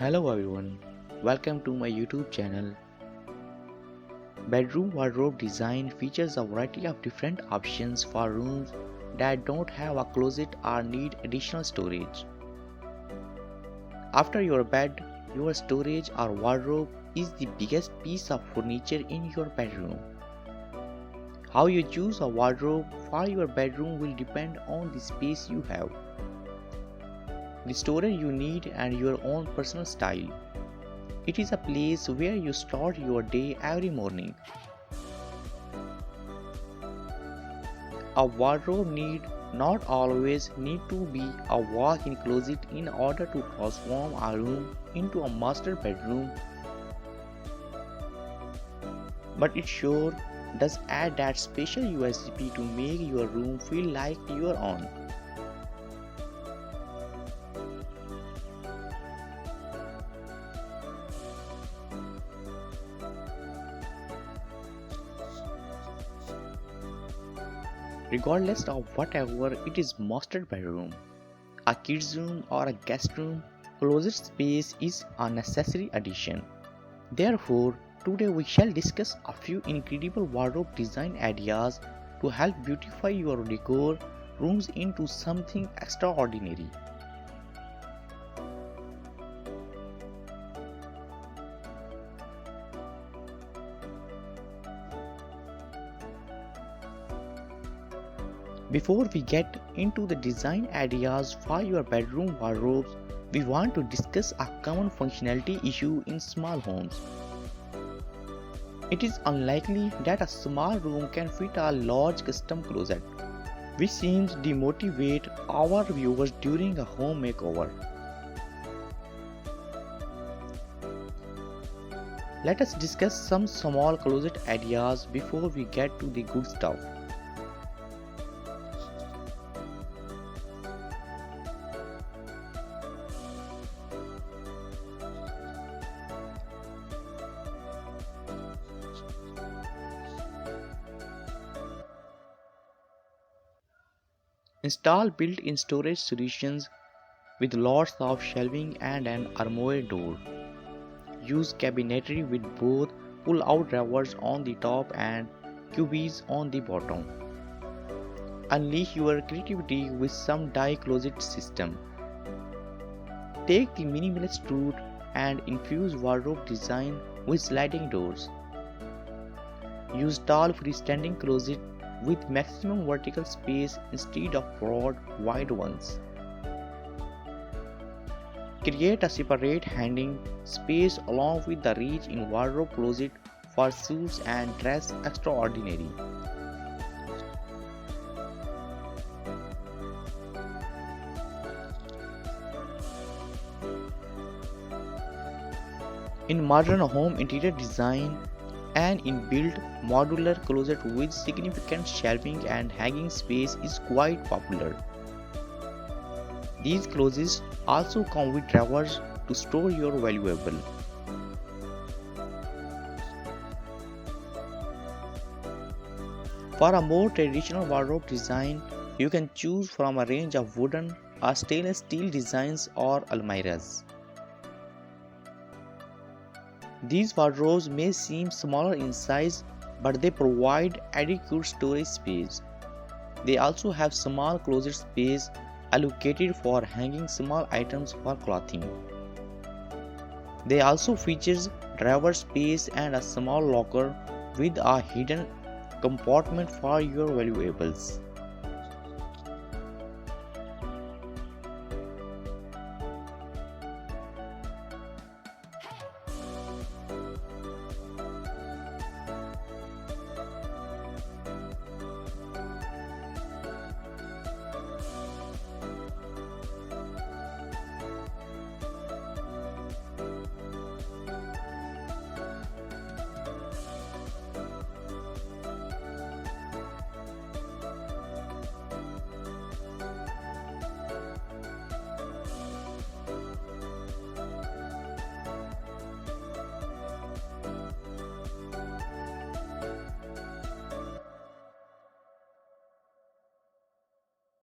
Hello everyone, welcome to my YouTube channel. Bedroom wardrobe design features a variety of different options for rooms that don't have a closet or need additional storage. After your bed, your storage or wardrobe is the biggest piece of furniture in your bedroom. How you choose a wardrobe for your bedroom will depend on the space you have, the storage you need, and your own personal style. It is a place where you start your day every morning. A wardrobe need not always need to be a walk-in closet in order to transform a room into a master bedroom, but it sure does add that special USP to make your room feel like your own. Regardless of whatever it is master bedroom, a kid's room or a guest room, closet space is a necessary addition. Therefore, today we shall discuss a few incredible wardrobe design ideas to help beautify your decor rooms into something extraordinary. Before we get into the design ideas for your bedroom wardrobes, we want to discuss a common functionality issue in small homes. It is unlikely that a small room can fit a large custom closet, which seems demotivate our viewers during a home makeover. Let us discuss some small closet ideas before we get to the good stuff. Install built-in storage solutions with lots of shelving and an armoire door. Use cabinetry with both pull-out drawers on the top and cubbies on the bottom. Unleash your creativity with some die closet system. Take the minimalist route and infuse wardrobe design with sliding doors. Use tall freestanding closet with maximum vertical space instead of broad, wide ones. Create a separate hanging space along with the reach in wardrobe closet for suits and dress extraordinary. In modern home interior design, an inbuilt modular closet with significant shelving and hanging space is quite popular. These closets also come with drawers to store your valuable. For a more traditional wardrobe design, you can choose from a range of wooden or stainless steel designs or almirahs. These wardrobes may seem smaller in size, but they provide adequate storage space. They also have small closet space allocated for hanging small items for clothing. They also feature drawer space and a small locker with a hidden compartment for your valuables.